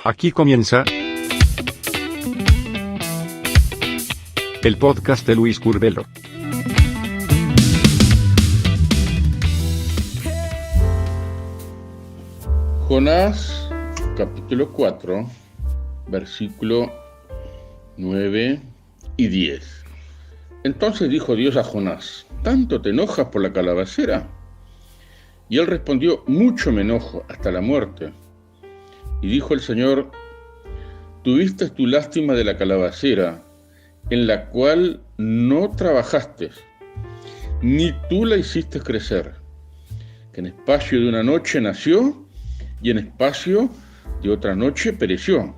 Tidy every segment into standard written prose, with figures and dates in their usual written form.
Aquí comienza el podcast de Luis Curbelo. Jonás, capítulo 4, versículo 9 y 10. Entonces dijo Dios a Jonás: ¿tanto te enojas por la calabacera? Y él respondió: mucho me enojo, hasta la muerte. Y dijo el Señor: tuviste tu lástima de la calabacera, en la cual no trabajaste, ni tú la hiciste crecer, que en espacio de una noche nació, y en espacio de otra noche pereció.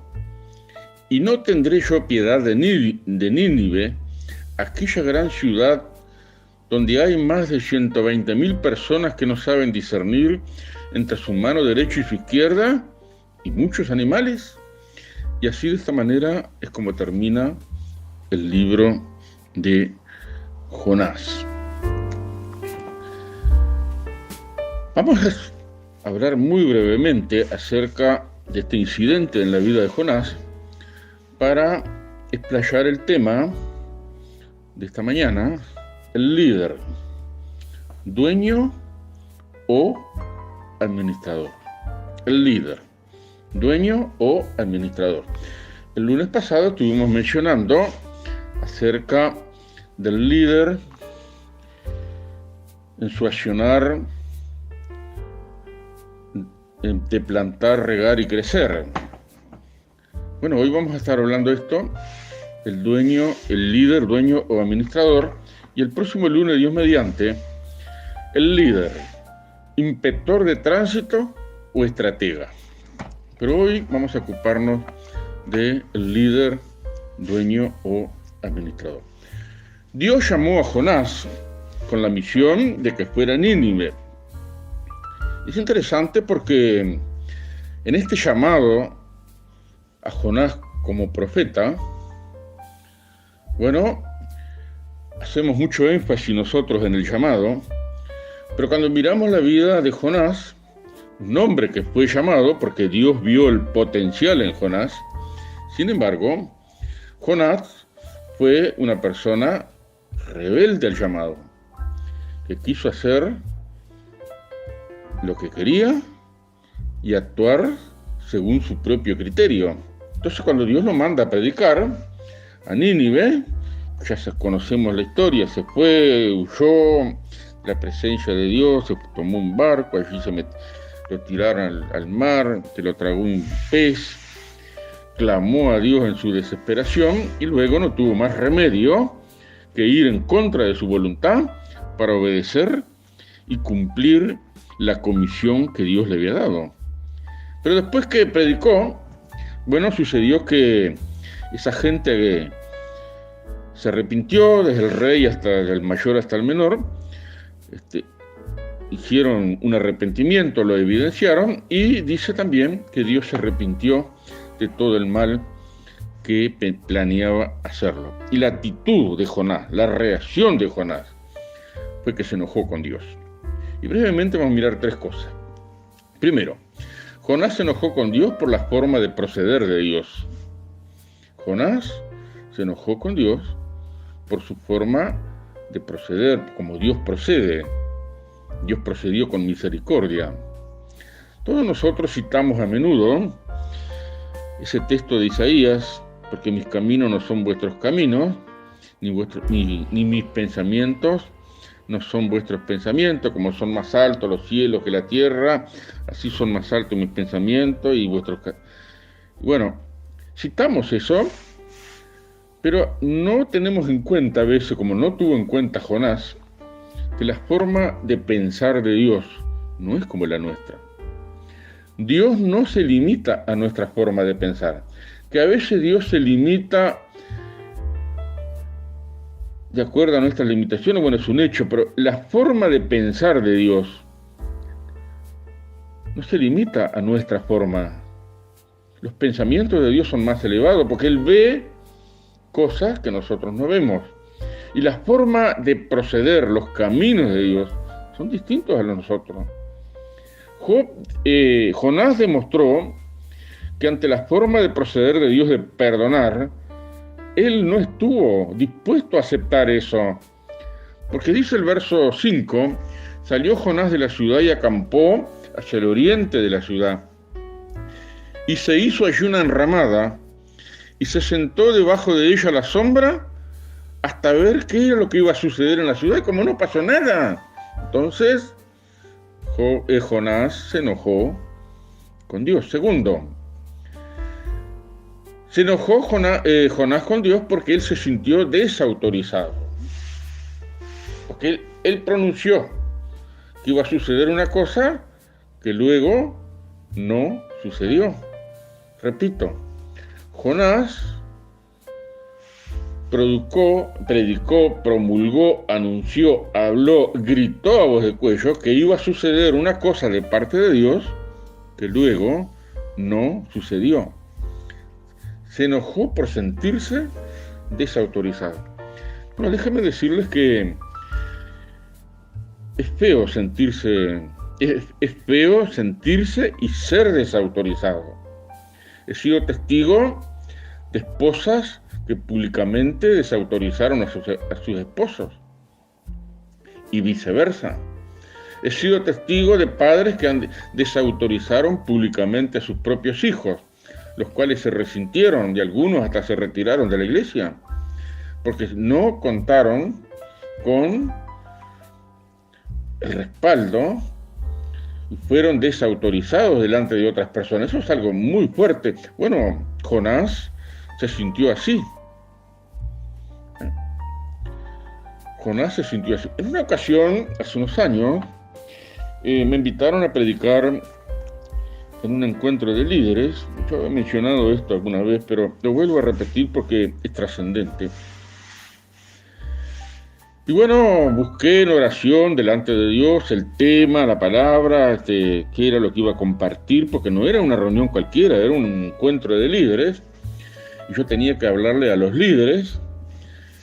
Y no tendré yo piedad de Nínive, aquella gran ciudad donde hay más de 120,000 personas que no saben discernir entre su mano derecha y su izquierda, y muchos animales. Y así, de esta manera, es como termina el libro de Jonás. Vamos a hablar muy brevemente acerca de este incidente en la vida de Jonás para explayar el tema de esta mañana: el líder, dueño o administrador. El líder, dueño o administrador. El lunes pasado estuvimos mencionando acerca del líder en su accionar de plantar, regar y crecer. Bueno, hoy vamos a estar hablando de esto: el dueño, el líder, dueño o administrador. Y el próximo lunes, Dios mediante, el líder, inspector de tránsito o estratega. Pero hoy vamos a ocuparnos del líder, dueño o administrador. Dios llamó a Jonás con la misión de que fuera a Nínive. Es interesante porque en este llamado a Jonás como profeta, bueno, hacemos mucho énfasis nosotros en el llamado, pero cuando miramos la vida de Jonás, un hombre que fue llamado porque Dios vio el potencial en Jonás, sin embargo, Jonás fue una persona rebelde al llamado, que quiso hacer lo que quería y actuar según su propio criterio. Entonces, cuando Dios lo manda a predicar a Nínive, ya conocemos la historia: se fue, huyó de la presencia de Dios, se tomó un barco, allí lo tiraron al mar, se lo tragó un pez, clamó a Dios en su desesperación y luego no tuvo más remedio que ir en contra de su voluntad para obedecer y cumplir la comisión que Dios le había dado. Pero después que predicó, bueno, sucedió que esa gente se arrepintió, desde el rey hasta el mayor hasta el menor, hicieron un arrepentimiento, lo evidenciaron, y dice también que Dios se arrepintió de todo el mal que planeaba hacerlo. Y la actitud de Jonás, la reacción de Jonás, fue que se enojó con Dios. Y brevemente vamos a mirar tres cosas. Primero, Jonás se enojó con Dios por la forma de proceder de Dios. Jonás se enojó con Dios por su forma de proceder, como Dios procede. Dios procedió con misericordia. Todos nosotros citamos a menudo ese texto de Isaías: porque mis caminos no son vuestros caminos, ni mis pensamientos no son vuestros pensamientos. Como son más altos los cielos que la tierra, así son más altos mis pensamientos y vuestros. Bueno, citamos eso, pero no tenemos en cuenta a veces, como no tuvo en cuenta Jonás, que la forma de pensar de Dios no es como la nuestra. Dios no se limita a nuestra forma de pensar, que a veces Dios se limita de acuerdo a nuestras limitaciones. Bueno, es un hecho, pero la forma de pensar de Dios no se limita a nuestra forma. Los pensamientos de Dios son más elevados porque Él ve cosas que nosotros no vemos. Y la forma de proceder, los caminos de Dios, son distintos a los de nosotros. Jonás demostró que ante la forma de proceder de Dios de perdonar, él no estuvo dispuesto a aceptar eso. Porque dice el verso 5, salió Jonás de la ciudad y acampó hacia el oriente de la ciudad. Y se hizo allí una enramada y se sentó debajo de ella a la sombra hasta ver qué era lo que iba a suceder en la ciudad. Y como no pasó nada, entonces Jonás se enojó con Dios. Segundo, se enojó Jonás con Dios porque él se sintió desautorizado. Porque él pronunció que iba a suceder una cosa que luego no sucedió. Repito, Jonás predicó, promulgó, anunció, habló, gritó a voz de cuello que iba a suceder una cosa de parte de Dios que luego no sucedió. Se enojó por sentirse desautorizado. Bueno, déjenme decirles que es feo sentirse y ser desautorizado. He sido testigo de esposas que públicamente desautorizaron a sus esposos y viceversa. He sido testigo de padres que desautorizaron públicamente a sus propios hijos, los cuales se resintieron y algunos hasta se retiraron de la iglesia porque no contaron con el respaldo y fueron desautorizados delante de otras personas. Eso es algo muy fuerte. Bueno, Jonás se sintió así. En una ocasión, hace unos años, me invitaron a predicar en un encuentro de líderes. Yo he mencionado esto alguna vez, pero lo vuelvo a repetir porque es trascendente. Y bueno, busqué en oración delante de Dios el tema, la palabra, qué era lo que iba a compartir, porque no era una reunión cualquiera, era un encuentro de líderes, y yo tenía que hablarle a los líderes.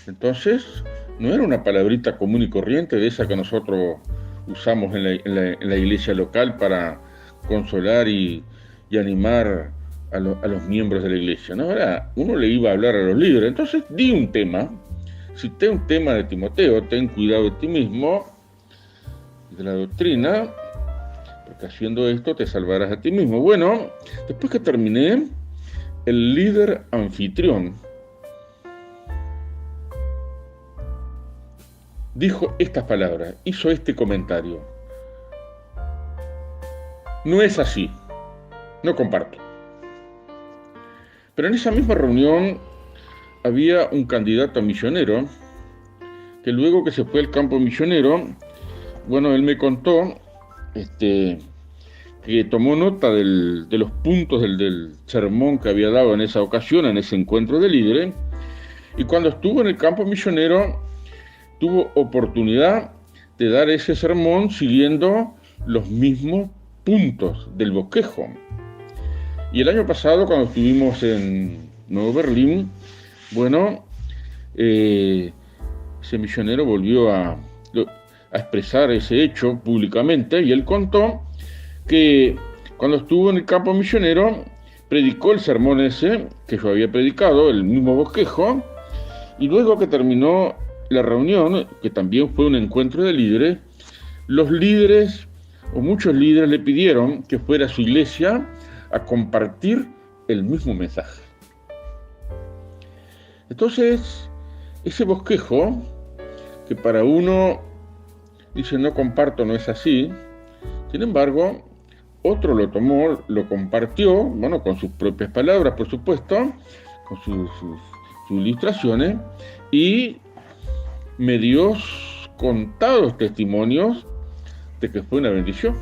Entonces, no era una palabrita común y corriente de esa que nosotros usamos en la iglesia local para consolar y animar a los miembros de la iglesia, ¿no? Ahora, uno le iba a hablar a los líderes. Entonces, di un tema. Cité un tema de Timoteo: ten cuidado de ti mismo, de la doctrina, porque haciendo esto te salvarás a ti mismo. Bueno, después que terminé, el líder anfitrión dijo estas palabras, hizo este comentario: no es así, no comparto. Pero en esa misma reunión había un candidato a misionero que luego que se fue al campo misionero, bueno, él me contó que tomó nota de los puntos del sermón que había dado en esa ocasión, en ese encuentro de líderes, y cuando estuvo en el campo misionero tuvo oportunidad de dar ese sermón siguiendo los mismos puntos del bosquejo. Y el año pasado, cuando estuvimos en Nuevo Berlín, bueno, ese misionero volvió a expresar ese hecho públicamente, y él contó que cuando estuvo en el campo misionero predicó el sermón ese que yo había predicado, el mismo bosquejo, y luego que terminó la reunión, que también fue un encuentro de líderes, los líderes o muchos líderes le pidieron que fuera a su iglesia a compartir el mismo mensaje. Entonces, ese bosquejo, que para uno dice no comparto, no es así, sin embargo, otro lo tomó, lo compartió, bueno, con sus propias palabras, por supuesto, con sus ilustraciones, y me dio contados testimonios de que fue una bendición.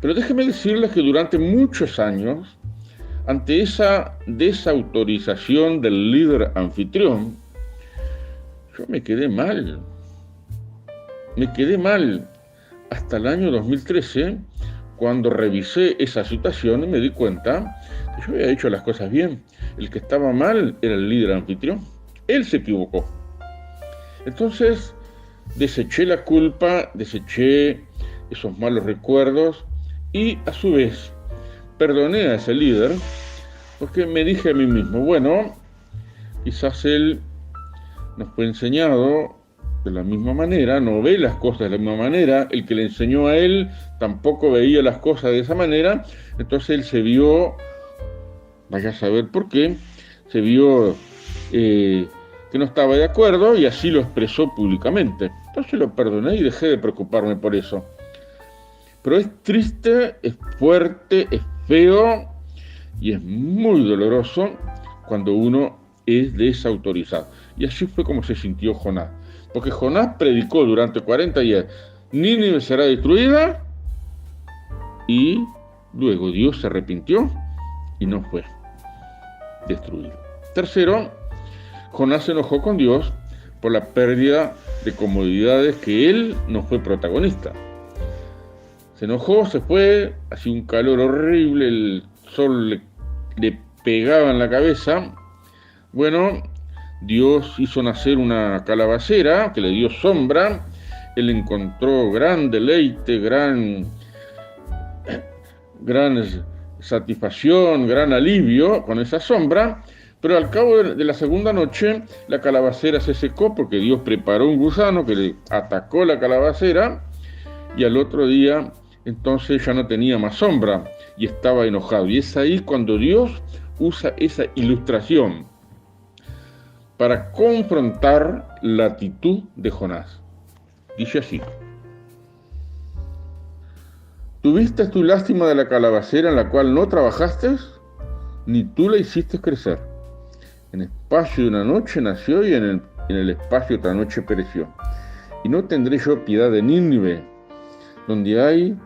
Pero déjenme decirles que durante muchos años, ante esa desautorización del líder anfitrión, yo me quedé mal. Hasta el año 2013, cuando revisé esa situación y me di cuenta que yo había hecho las cosas bien. El que estaba mal era el líder anfitrión. Él se equivocó. Entonces, deseché la culpa, deseché esos malos recuerdos y, a su vez, perdoné a ese líder porque me dije a mí mismo, bueno, quizás él nos fue enseñado de la misma manera, no ve las cosas de la misma manera, el que le enseñó a él tampoco veía las cosas de esa manera, entonces él se vio, vaya a saber por qué, se vio que no estaba de acuerdo y así lo expresó públicamente. Entonces lo perdoné y dejé de preocuparme por eso. Pero es triste, es fuerte, es feo y es muy doloroso cuando uno es desautorizado. Y así fue como se sintió Jonás. Porque Jonás predicó durante 40 días, Nínive será destruida, y luego Dios se arrepintió y no fue destruido. Tercero, Jonás se enojó con Dios por la pérdida de comodidades que él no fue protagonista. Se enojó, se fue, hacía un calor horrible, el sol le pegaba en la cabeza. Bueno, Dios hizo nacer una calabacera que le dio sombra. Él encontró gran deleite, gran satisfacción, gran alivio con esa sombra. Pero al cabo de la segunda noche, la calabacera se secó porque Dios preparó un gusano que le atacó la calabacera. Y al otro día, entonces ya no tenía más sombra y estaba enojado. Y es ahí cuando Dios usa esa ilustración para confrontar la actitud de Jonás. Dice así: ¿tuviste tu lástima de la calabacera en la cual no trabajaste, ni tú la hiciste crecer? En espacio de una noche nació y en el espacio de otra noche pereció. Y no tendré yo piedad de Nínive, donde hay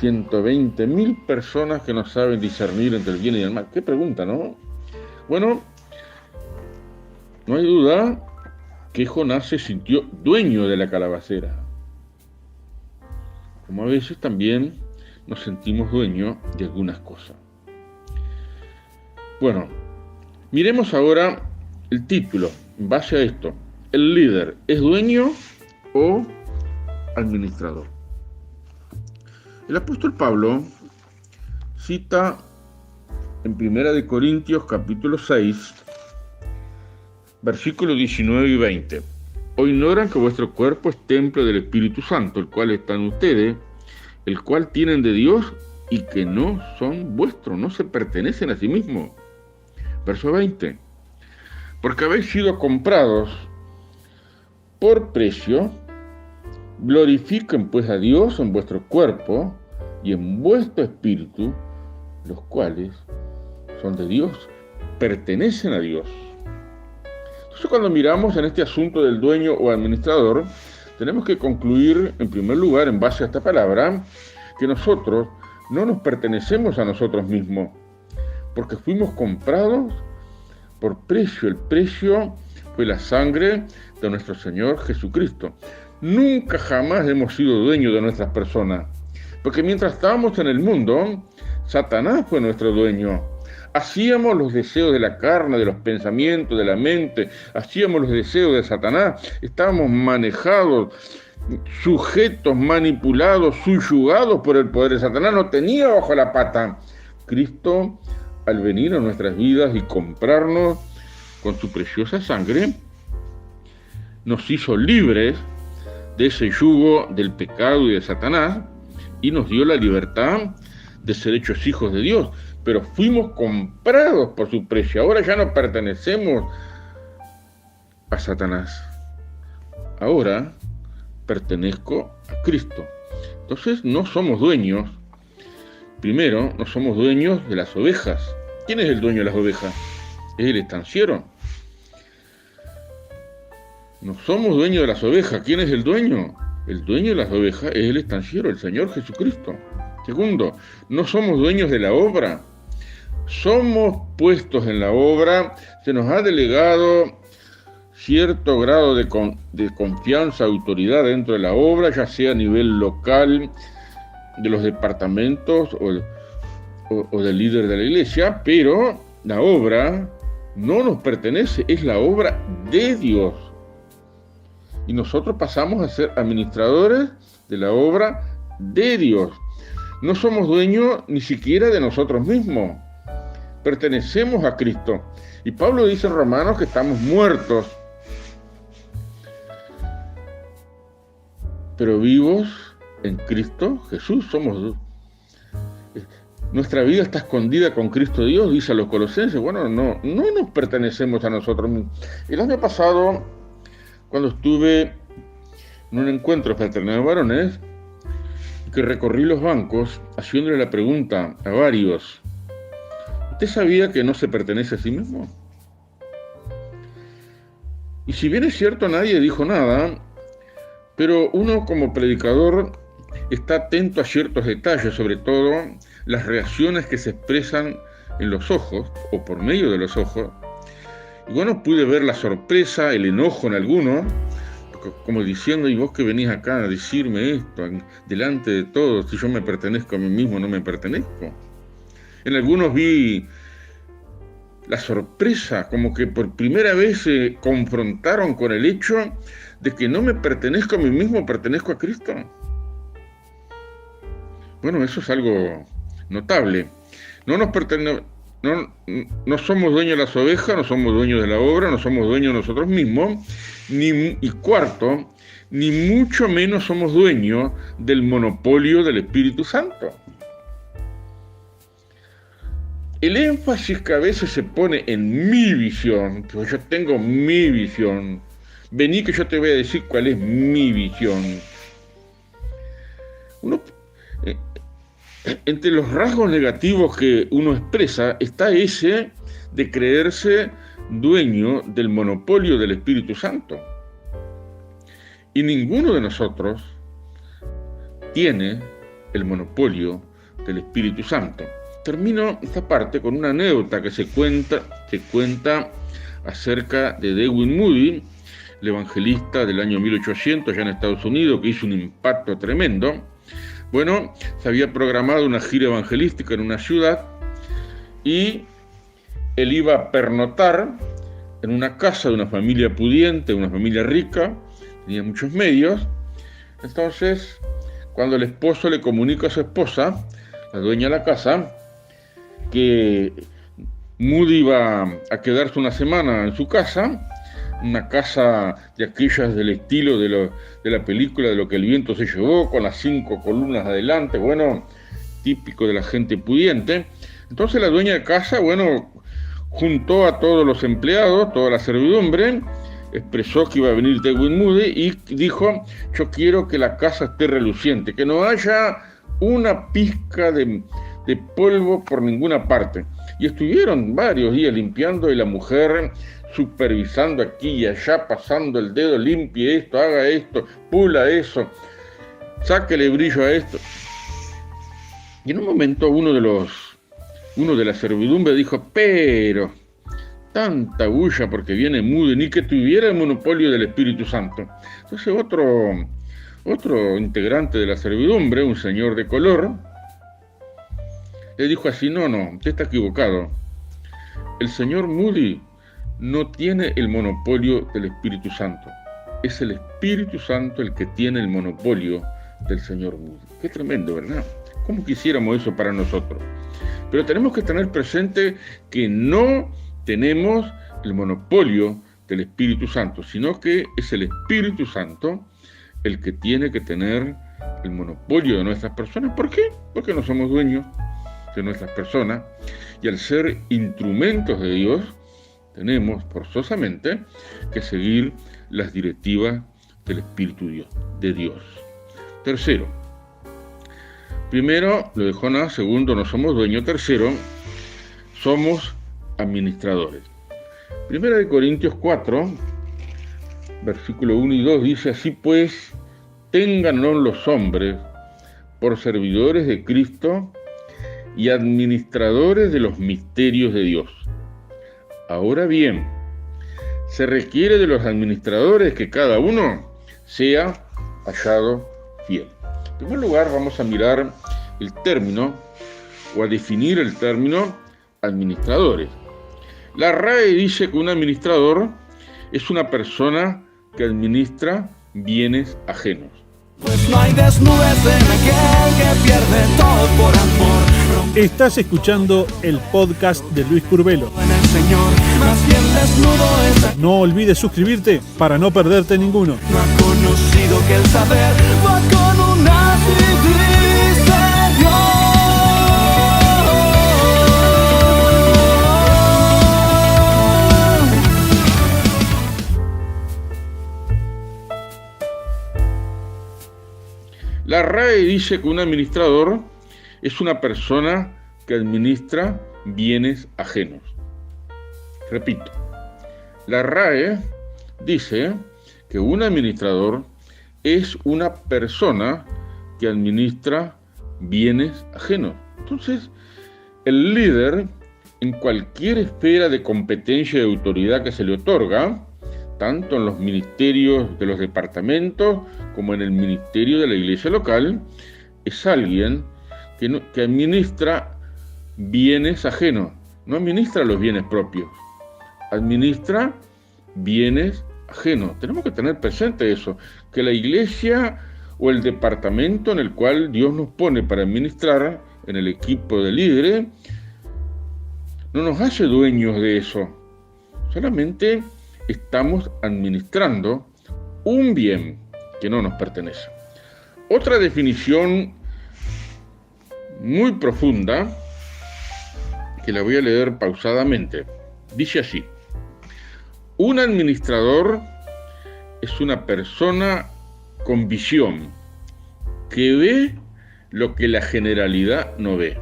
120,000 personas que no saben discernir entre el bien y el mal. Qué pregunta, ¿no? Bueno, no hay duda que Jonás se sintió dueño de la calabacera. Como a veces también nos sentimos dueños de algunas cosas. Bueno, miremos ahora el título en base a esto. ¿El líder es dueño o administrador? El apóstol Pablo cita en 1 Corintios capítulo 6, versículos 19 y 20. ¿O ignoran que vuestro cuerpo es templo del Espíritu Santo, el cual está en ustedes, el cual tienen de Dios y que no son vuestros, no se pertenecen a sí mismos? Verso 20. Porque habéis sido comprados por precio, glorifiquen pues a Dios en vuestro cuerpo y en vuestro espíritu, los cuales son de Dios, pertenecen a Dios. Entonces, cuando miramos en este asunto del dueño o administrador, tenemos que concluir, en primer lugar, en base a esta palabra, que nosotros no nos pertenecemos a nosotros mismos, porque fuimos comprados por precio. El precio fue la sangre de nuestro Señor Jesucristo. Nunca jamás hemos sido dueños de nuestras personas, porque mientras estábamos en el mundo, Satanás fue nuestro dueño. Hacíamos los deseos de la carne, de los pensamientos, de la mente, hacíamos los deseos de Satanás, estábamos manejados, sujetos, manipulados, subyugados por el poder de Satanás, no tenía bajo la pata. Cristo, al venir a nuestras vidas y comprarnos con su preciosa sangre, nos hizo libres de ese yugo del pecado y de Satanás y nos dio la libertad de ser hechos hijos de Dios. Pero fuimos comprados por su precio. Ahora ya no pertenecemos a Satanás. Ahora pertenezco a Cristo. Entonces no somos dueños. Primero, no somos dueños de las ovejas. ¿Quién es el dueño de las ovejas? Es el estanciero. No somos dueños de las ovejas. ¿Quién es el dueño? El dueño de las ovejas es el estanciero, el Señor Jesucristo. Segundo, no somos dueños de la obra. Somos puestos en la obra, se nos ha delegado cierto grado de confianza, autoridad dentro de la obra, ya sea a nivel local, de los departamentos o del líder de la iglesia, pero la obra no nos pertenece, es la obra de Dios. Y nosotros pasamos a ser administradores de la obra de Dios. no somos dueños ni siquiera de nosotros mismos. Pertenecemos a Cristo. Y Pablo dice en Romanos que estamos muertos, pero vivos en Cristo Jesús. Nuestra vida está escondida con Cristo Dios, dice a los Colosenses. Bueno, no nos pertenecemos a nosotros mismos. El año pasado, cuando estuve en un encuentro fraternal de varones, que recorrí los bancos haciéndole la pregunta a varios: ¿usted sabía que no se pertenece a sí mismo? Y si bien es cierto, nadie dijo nada, pero uno como predicador está atento a ciertos detalles, sobre todo las reacciones que se expresan en los ojos o por medio de los ojos. Y bueno, pude ver la sorpresa, el enojo en algunos, como diciendo: ¿y vos que venís acá a decirme esto delante de todos? Si yo me pertenezco a mí mismo, no me pertenezco. En algunos vi la sorpresa, como que por primera vez se confrontaron con el hecho de que no me pertenezco a mí mismo, pertenezco a Cristo. Bueno, eso es algo notable. No somos dueños de las ovejas, no somos dueños de la obra, no somos dueños de nosotros mismos, y cuarto, ni mucho menos somos dueños del monopolio del Espíritu Santo. El énfasis que a veces se pone en mi visión, pues yo tengo mi visión, vení que yo te voy a decir cuál es mi visión. Entre los rasgos negativos que uno expresa está ese de creerse dueño del monopolio del Espíritu Santo. Y ninguno de nosotros tiene el monopolio del Espíritu Santo. Termino esta parte con una anécdota que se cuenta acerca de Edwin Moody, el evangelista del año 1800 ya en Estados Unidos, que hizo un impacto tremendo. Bueno, se había programado una gira evangelística en una ciudad y él iba a pernoctar en una casa de una familia pudiente, una familia rica, tenía muchos medios. Entonces, cuando el esposo le comunica a su esposa, la dueña de la casa, que Moody iba a quedarse una semana en su casa, una casa de aquellas del estilo de la película de Lo que el viento se llevó, con las 5 columnas adelante, bueno, típico de la gente pudiente. Entonces la dueña de casa, bueno, juntó a todos los empleados, toda la servidumbre, expresó que iba a venir Edwin Moody y dijo: yo quiero que la casa esté reluciente, que no haya una pizca de polvo por ninguna parte. Y estuvieron varios días limpiando, y la mujer supervisando aquí y allá, pasando el dedo: limpie esto, haga esto, pula eso, sáquele brillo a esto. Y en un momento uno de la servidumbre dijo: pero tanta bulla porque viene Moody, ni que tuviera el monopolio del Espíritu Santo. Entonces otro integrante de la servidumbre, un señor de color, le dijo así: no, usted está equivocado. El señor Moody no tiene el monopolio del Espíritu Santo. Es el Espíritu Santo el que tiene el monopolio del señor Moody. Qué tremendo, ¿verdad? ¿Cómo quisiéramos eso para nosotros? Pero tenemos que tener presente que no tenemos el monopolio del Espíritu Santo, sino que es el Espíritu Santo el que tiene que tener el monopolio de nuestras personas. ¿Por qué? Porque no somos dueños de nuestras personas, y al ser instrumentos de Dios, tenemos forzosamente que seguir las directivas del Espíritu de Dios. Tercero, primero, lo de Jonás. Segundo, no somos dueños. Tercero, somos administradores. Primera de Corintios 4, versículo 1 y 2 dice: así pues, téngannos los hombres por servidores de Cristo y administradores de los misterios de Dios. Ahora bien, se requiere de los administradores que cada uno sea hallado fiel. En primer lugar, vamos a mirar el término, o a definir el término administradores. La RAE dice que un administrador es una persona que administra bienes ajenos. Pues no hay desnudez en aquel que pierde todo por amor. Estás escuchando el podcast de Luis Curbelo. En el Señor, más bien desnudo es. No olvides suscribirte para no perderte ninguno. No ha conocido que el saber va con una dice Dios. La RAE dice que un administrador es una persona que administra bienes ajenos. Repito, la RAE dice que un administrador es una persona que administra bienes ajenos. Entonces, el líder, en cualquier esfera de competencia y de autoridad que se le otorga, tanto en los ministerios de los departamentos como en el ministerio de la iglesia local, es alguien que administra bienes ajenos. No administra los bienes propios, administra bienes ajenos. Tenemos que tener presente eso, que la iglesia o el departamento en el cual Dios nos pone para administrar, en el equipo de líderes, no nos hace dueños de eso. Solamente estamos administrando un bien que no nos pertenece. Otra definición muy profunda, que la voy a leer pausadamente, dice así: un administrador es una persona con visión que ve lo que la generalidad no ve,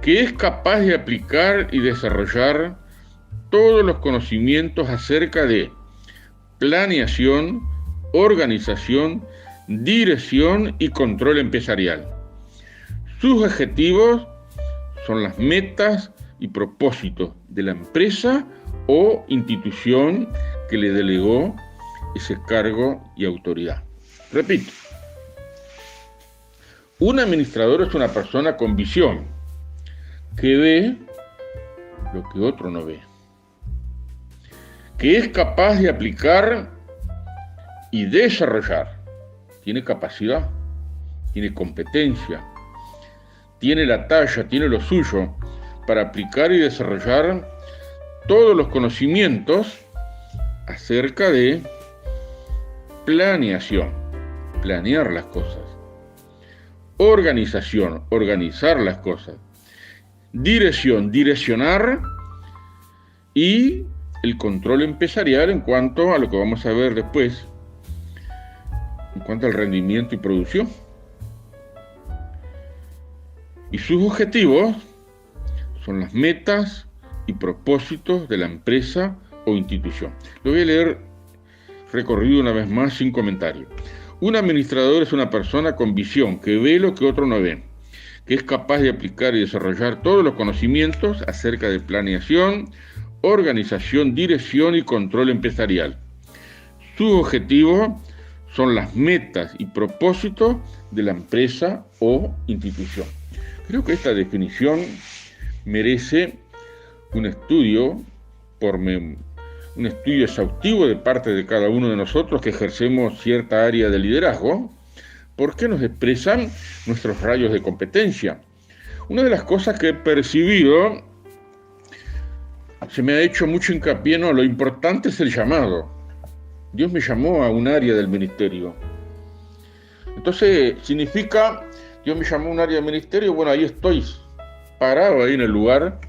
que es capaz de aplicar y desarrollar todos los conocimientos acerca de planeación, organización, dirección y control empresarial. Sus objetivos son las metas y propósitos de la empresa o institución que le delegó ese cargo y autoridad. Repito, un administrador es una persona con visión que ve lo que otro no ve, que es capaz de aplicar y desarrollar. Tiene capacidad, tiene competencia, tiene la talla, tiene lo suyo para aplicar y desarrollar todos los conocimientos acerca de planeación, planear las cosas, organización, organizar las cosas, dirección, direccionar, y el control empresarial en cuanto a lo que vamos a ver después, en cuanto al rendimiento y producción. Y sus objetivos son las metas y propósitos de la empresa o institución. Lo voy a leer recorrido una vez más sin comentario. Un administrador es una persona con visión que ve lo que otro no ve, que es capaz de aplicar y desarrollar todos los conocimientos acerca de planeación, organización, dirección y control empresarial. Sus objetivos son las metas y propósitos de la empresa o institución. Creo que esta definición merece un estudio exhaustivo de parte de cada uno de nosotros que ejercemos cierta área de liderazgo, porque nos expresan nuestros rayos de competencia. Una de las cosas que he percibido, se me ha hecho mucho hincapié, lo importante es el llamado. Dios me llamó a un área del ministerio. Entonces, significa, Dios me llamó a un área del ministerio, bueno, ahí estoy, parado ahí en el lugar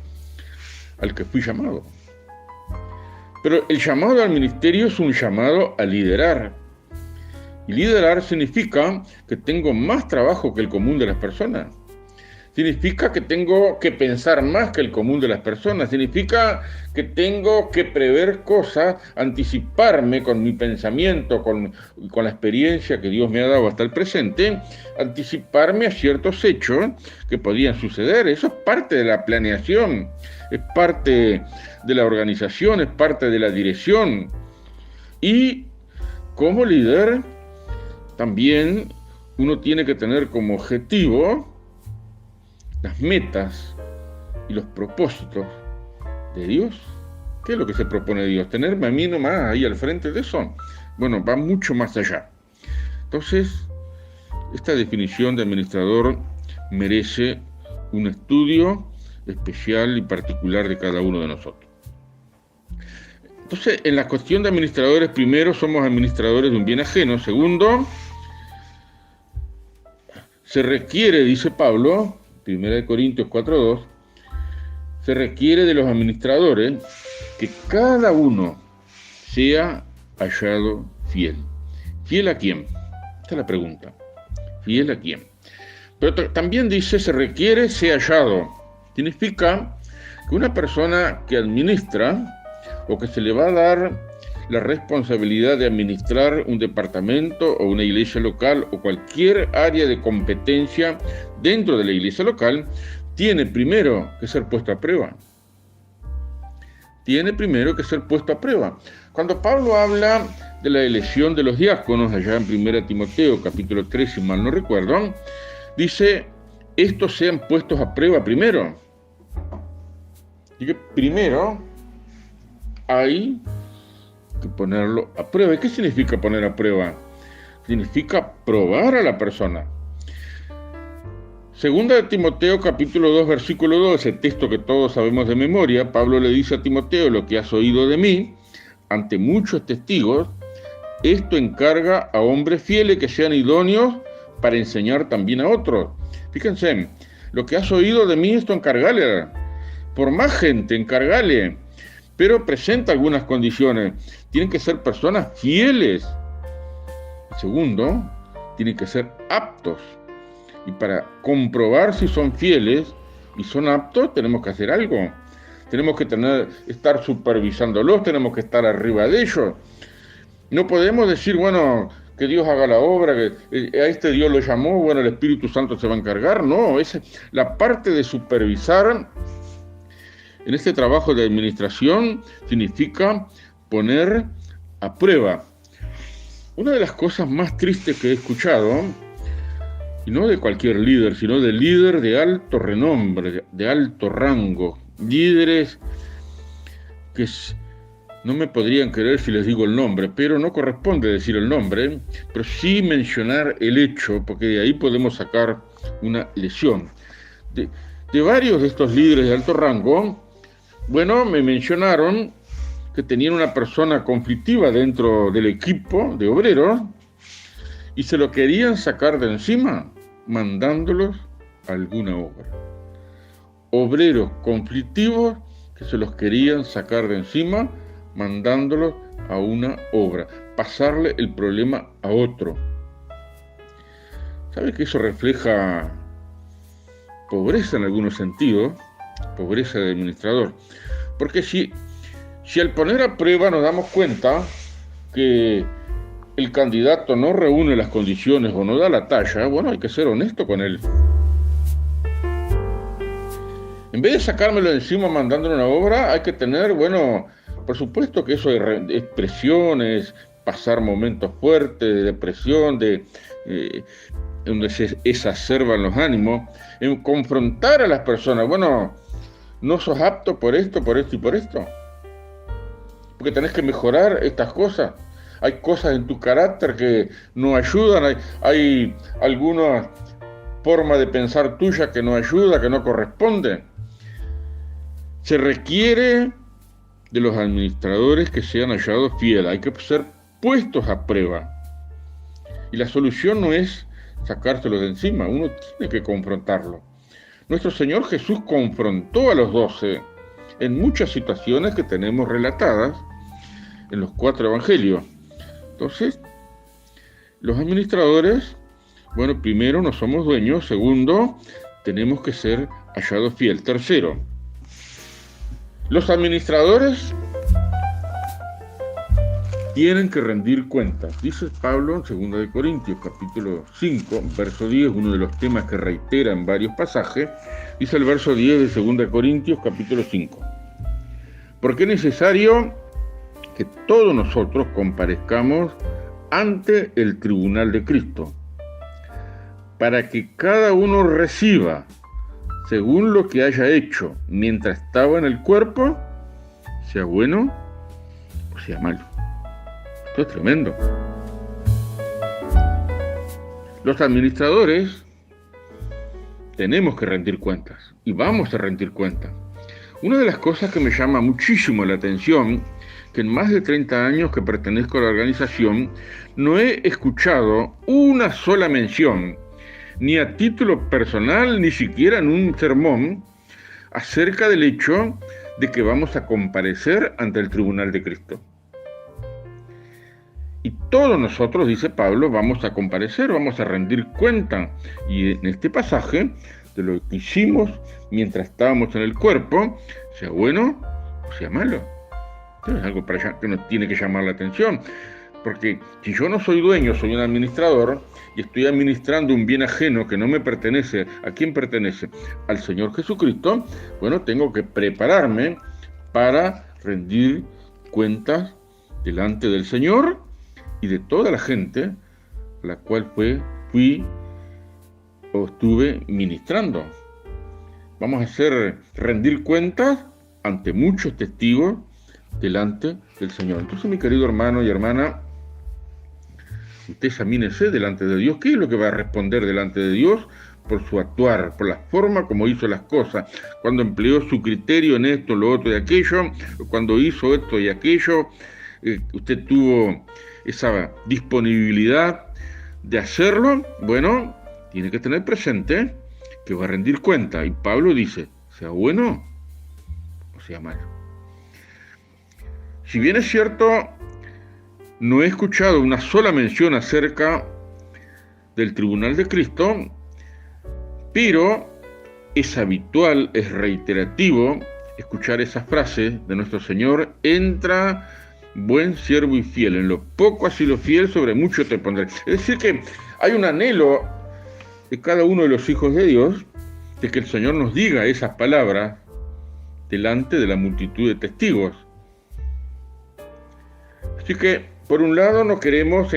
al que fui llamado. Pero el llamado al ministerio es un llamado a liderar. Y liderar significa que tengo más trabajo que el común de las personas. Significa que tengo que pensar más que el común de las personas. Significa que tengo que prever cosas, anticiparme con mi pensamiento, con la experiencia que Dios me ha dado hasta el presente, anticiparme a ciertos hechos que podían suceder. Eso es parte de la planeación, es parte de la organización, es parte de la dirección. Y como líder, también uno tiene que tener como objetivo las metas y los propósitos de Dios. ¿Qué es lo que se propone Dios? ¿Tenerme a mí nomás ahí al frente de eso? Bueno, va mucho más allá. Entonces, esta definición de administrador merece un estudio especial y particular de cada uno de nosotros. Entonces, en la cuestión de administradores, primero, somos administradores de un bien ajeno. Segundo, se requiere, dice Pablo, 1 Corintios 4:2, se requiere de los administradores que cada uno sea hallado fiel. ¿Fiel a quién? Esta es la pregunta. ¿Fiel a quién? Pero también dice, se requiere ser hallado. Significa que una persona que administra o que se le va a dar la responsabilidad de administrar un departamento o una iglesia local o cualquier área de competencia dentro de la iglesia local, tiene primero que ser puesto a prueba. Tiene primero que ser puesto a prueba. Cuando Pablo habla de la elección de los diáconos, allá en 1 Timoteo, capítulo 3, si mal no recuerdo, dice, estos sean puestos a prueba primero. Y que primero hay que ponerlo a prueba. ¿Y qué significa poner a prueba? Significa probar a la persona. Segunda de Timoteo, capítulo 2, versículo 2, ese texto que todos sabemos de memoria, Pablo le dice a Timoteo, lo que has oído de mí, ante muchos testigos, esto encarga a hombres fieles que sean idóneos para enseñar también a otros. Fíjense, lo que has oído de mí, esto encargale. Por más gente, encargale. Pero presenta algunas condiciones. Tienen que ser personas fieles. Segundo, tienen que ser aptos. Y para comprobar si son fieles y son aptos, tenemos que hacer algo. Tenemos que estar supervisándolos, tenemos que estar arriba de ellos. No podemos decir, bueno, que Dios haga la obra, que a este Dios lo llamó, bueno, el Espíritu Santo se va a encargar. No, es la parte de supervisar. En este trabajo de administración significa poner a prueba. Una de las cosas más tristes que he escuchado, y no de cualquier líder, sino de líder de alto renombre, de alto rango, líderes que no me podrían creer si les digo el nombre, pero no corresponde decir el nombre, pero sí mencionar el hecho, porque de ahí podemos sacar una lección. De varios de estos líderes de alto rango, bueno, me mencionaron que tenían una persona conflictiva dentro del equipo de obreros y se lo querían sacar de encima, mandándolos a alguna obra. Obreros conflictivos que se los querían sacar de encima, mandándolos a una obra, pasarle el problema a otro. ¿Sabe que eso refleja pobreza en algunos sentidos? Pobreza de administrador. Porque si al poner a prueba nos damos cuenta que el candidato no reúne las condiciones o no da la talla, bueno, hay que ser honesto con él. En vez de sacármelo de encima mandándole una obra, hay que tener, bueno, por supuesto que eso es presiones, pasar momentos fuertes de depresión, donde se exacerban los ánimos, en confrontar a las personas, bueno, no sos apto por esto y por esto, porque tenés que mejorar estas cosas. Hay cosas en tu carácter que no ayudan, hay alguna forma de pensar tuya que no ayuda, que no corresponde. Se requiere de los administradores que sean hallados fieles, hay que ser puestos a prueba. Y la solución no es sacárselo de encima, uno tiene que confrontarlo. Nuestro Señor Jesús confrontó a los 12 en muchas situaciones que tenemos relatadas en los 4 evangelios. Entonces, los administradores, bueno, primero no somos dueños, segundo, tenemos que ser hallados fieles. Tercero, los administradores tienen que rendir cuentas. Dice Pablo en 2 Corintios, capítulo 5, verso 10, uno de los temas que reitera en varios pasajes, dice el verso 10 de 2 Corintios, capítulo 5. Porque es necesario que todos nosotros comparezcamos ante el tribunal de Cristo, para que cada uno reciba según lo que haya hecho mientras estaba en el cuerpo, sea bueno o sea malo. Esto es tremendo. Los administradores tenemos que rendir cuentas y vamos a rendir cuentas. Una de las cosas que me llama muchísimo la atención, que en más de 30 años que pertenezco a la organización, no he escuchado una sola mención, ni a título personal, ni siquiera en un sermón, acerca del hecho de que vamos a comparecer ante el tribunal de Cristo. Y todos nosotros, dice Pablo, vamos a comparecer, vamos a rendir cuenta. Y en este pasaje, de lo que hicimos mientras estábamos en el cuerpo, sea bueno o sea malo. Esto es algo que nos tiene que llamar la atención. Porque si yo no soy dueño, soy un administrador, y estoy administrando un bien ajeno que no me pertenece, ¿a quién pertenece? Al Señor Jesucristo. Bueno, tengo que prepararme para rendir cuentas delante del Señor y de toda la gente a la cual fui o estuve ministrando. Vamos a rendir cuentas ante muchos testigos delante del Señor. Entonces, mi querido hermano y hermana, usted examínese delante de Dios. ¿Qué es lo que va a responder delante de Dios? Por su actuar, por la forma como hizo las cosas, cuando empleó su criterio en esto, lo otro y aquello, cuando hizo esto y aquello, usted tuvo esa disponibilidad de hacerlo. Bueno, tiene que tener presente que va a rendir cuenta. Y Pablo dice, sea bueno o sea malo. Si bien es cierto, no he escuchado una sola mención acerca del tribunal de Cristo, pero es habitual, es reiterativo escuchar esas frases de nuestro Señor: entra, buen siervo y fiel, en lo poco has sido fiel, sobre mucho te pondré. Es decir, que hay un anhelo de cada uno de los hijos de Dios de que el Señor nos diga esas palabras delante de la multitud de testigos. Así que, por un lado, no queremos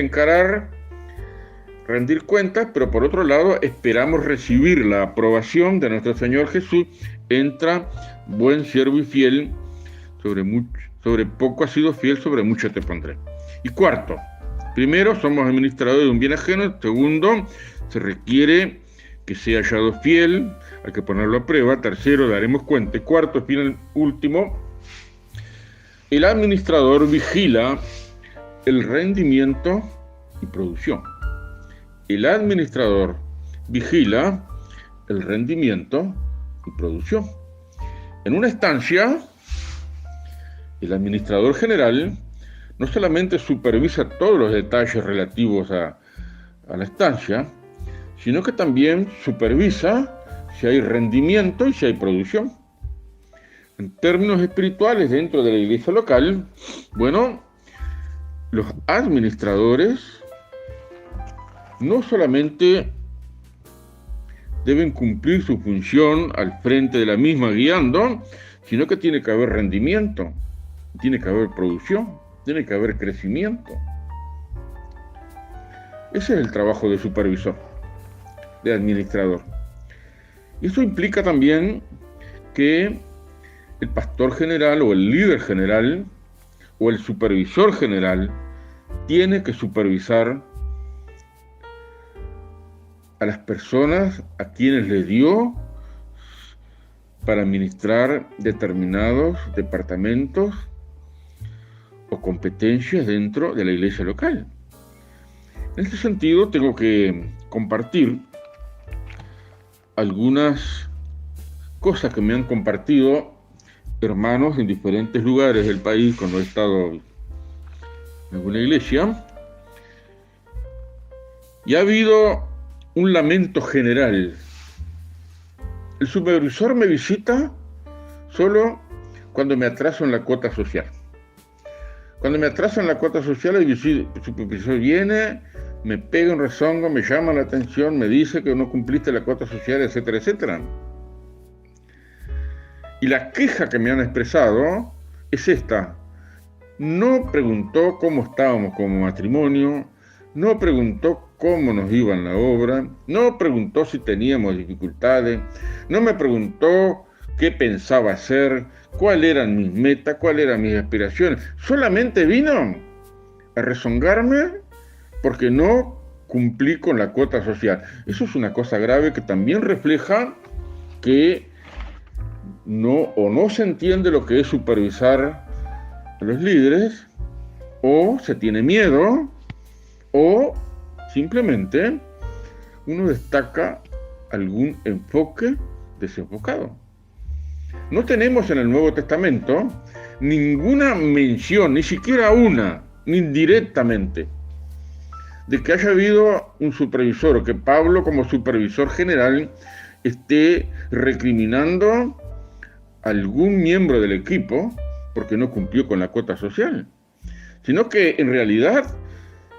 rendir cuentas, pero por otro lado, esperamos recibir la aprobación de nuestro Señor Jesús. Entra, buen siervo y fiel, sobre poco has sido fiel, sobre mucho te pondré. Y cuarto, primero, somos administradores de un bien ajeno. Segundo, se requiere que sea hallado fiel, hay que ponerlo a prueba. Tercero, daremos cuenta. Y cuarto, último, el administrador vigila el rendimiento y producción. El administrador vigila el rendimiento y producción. En una estancia, el administrador general no solamente supervisa todos los detalles relativos a la estancia, sino que también supervisa si hay rendimiento y si hay producción. En términos espirituales, dentro de la iglesia local, bueno, los administradores no solamente deben cumplir su función al frente de la misma guiando, sino que tiene que haber rendimiento, tiene que haber producción, tiene que haber crecimiento. Ese es el trabajo de supervisor, de administrador. Y eso implica también que el pastor general o el líder general o el supervisor general tiene que supervisar a las personas a quienes le dio para administrar determinados departamentos o competencias dentro de la iglesia local. En este sentido, tengo que compartir algunas cosas que me han compartido hermanos en diferentes lugares del país cuando he estado en alguna iglesia. Y ha habido un lamento general. El supervisor me visita solo cuando me atraso en la cuota social. Cuando me atraso en la cuota social, el supervisor viene, me pega un rezongo, me llama la atención, me dice que no cumpliste la cuota social, etcétera, etcétera. Y la queja que me han expresado es esta: no preguntó cómo estábamos como matrimonio, no preguntó cómo nos iba en la obra, no preguntó si teníamos dificultades, no me preguntó qué pensaba hacer, cuáles eran mis metas, cuáles eran mis aspiraciones. Solamente vino a rezongarme porque no cumplí con la cuota social. Eso es una cosa grave que también refleja que no se entiende lo que es supervisar a los líderes, o se tiene miedo, o simplemente uno destaca algún enfoque desenfocado. No tenemos en el Nuevo Testamento ninguna mención, ni siquiera una, ni indirectamente, de que haya habido un supervisor, o que Pablo como supervisor general esté recriminando a algún miembro del equipo porque no cumplió con la cuota social, sino que en realidad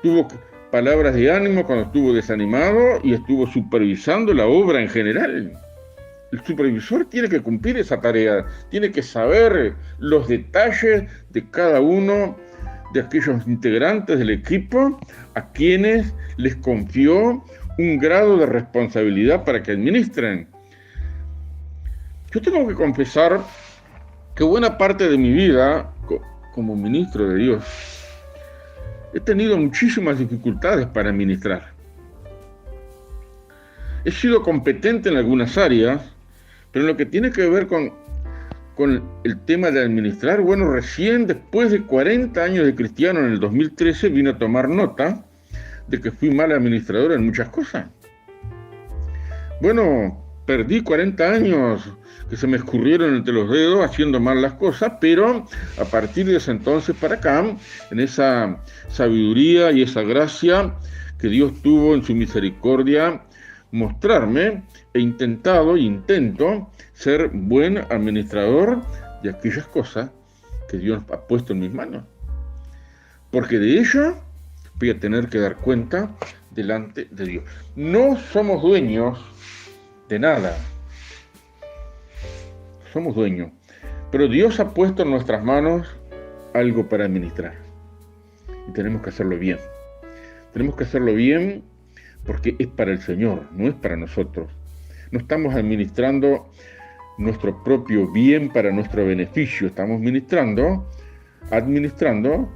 tuvo palabras de ánimo cuando estuvo desanimado y estuvo supervisando la obra en general. El supervisor tiene que cumplir esa tarea, tiene que saber los detalles de cada uno de aquellos integrantes del equipo a quienes les confió un grado de responsabilidad para que administren. Yo tengo que confesar que buena parte de mi vida como ministro de Dios he tenido muchísimas dificultades para administrar. He sido competente en algunas áreas, pero en lo que tiene que ver con el tema de administrar, bueno, recién después de 40 años de cristiano, en el 2013, vine a tomar nota de que fui mal administrador en muchas cosas. Bueno, perdí 40 años que se me escurrieron entre los dedos haciendo mal las cosas, pero a partir de ese entonces para acá, en esa sabiduría y esa gracia que Dios tuvo en su misericordia, mostrarme, intento ser buen administrador de aquellas cosas que Dios ha puesto en mis manos. Porque de ello voy a tener que dar cuenta delante de Dios. No somos dueños de nada. Somos dueños. Pero Dios ha puesto en nuestras manos algo para administrar. Y tenemos que hacerlo bien. Tenemos que hacerlo bien porque es para el Señor, no es para nosotros. No estamos administrando nuestro propio bien para nuestro beneficio. Estamos administrando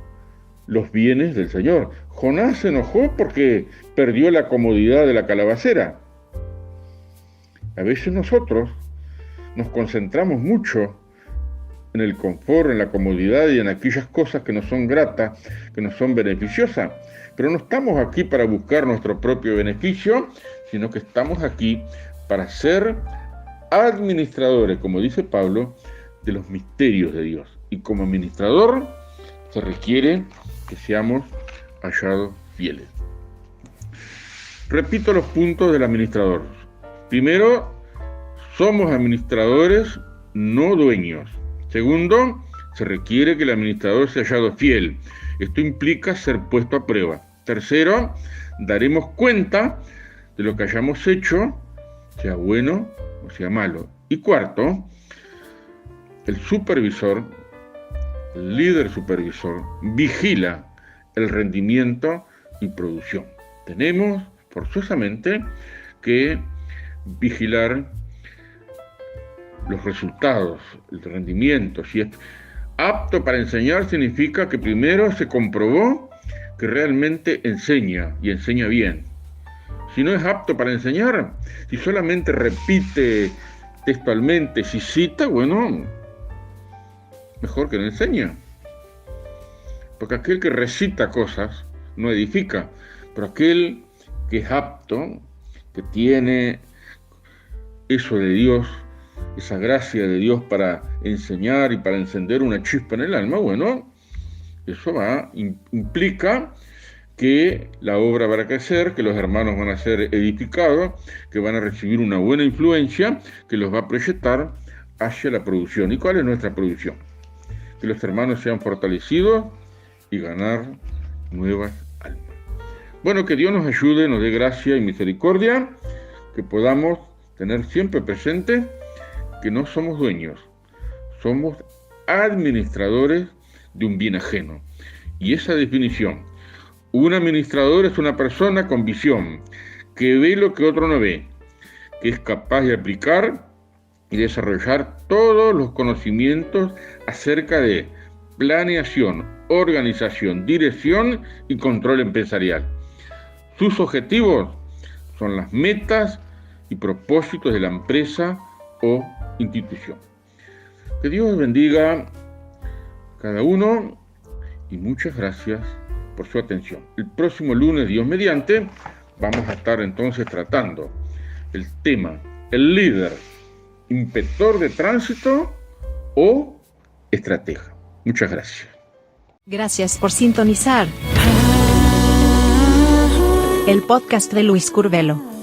los bienes del Señor. Jonás se enojó porque perdió la comodidad de la calabacera. A veces nosotros nos concentramos mucho en el confort, en la comodidad y en aquellas cosas que nos son gratas, que nos son beneficiosas. Pero no estamos aquí para buscar nuestro propio beneficio, sino que estamos aquí para ser administradores, como dice Pablo, de los misterios de Dios. Y como administrador se requiere que seamos hallados fieles. Repito los puntos del administrador. Primero, somos administradores, no dueños. Segundo, se requiere que el administrador sea hallado fiel. Esto implica ser puesto a prueba. Tercero, daremos cuenta de lo que hayamos hecho, sea bueno o sea malo. Y cuarto, el supervisor, el líder supervisor, vigila el rendimiento y producción. Tenemos forzosamente que vigilar los resultados, el rendimiento. Si es apto para enseñar, significa que primero se comprobó que realmente enseña y enseña bien. Si no es apto para enseñar, si solamente repite textualmente, si cita, bueno, mejor que no enseña. Porque aquel que recita cosas no edifica, pero aquel que es apto, que tiene eso de Dios, esa gracia de Dios para enseñar y para encender una chispa en el alma, bueno, eso implica que la obra va a crecer, que los hermanos van a ser edificados, que van a recibir una buena influencia, que los va a proyectar hacia la producción. ¿Y cuál es nuestra producción? Que los hermanos sean fortalecidos y ganar nuevas almas. Bueno, que Dios nos ayude, nos dé gracia y misericordia, que podamos tener siempre presente que no somos dueños, somos administradores de un bien ajeno. Y esa definición, un administrador es una persona con visión, que ve lo que otro no ve, que es capaz de aplicar y desarrollar todos los conocimientos acerca de planeación, organización, dirección y control empresarial. Sus objetivos son las metas y propósitos de la empresa o institución. Que Dios bendiga a cada uno y muchas gracias por su atención. El próximo lunes, Dios mediante, vamos a estar entonces tratando el tema, el líder, inspector de tránsito o estratega. Muchas gracias. Gracias por sintonizar el podcast de Luis Curbelo.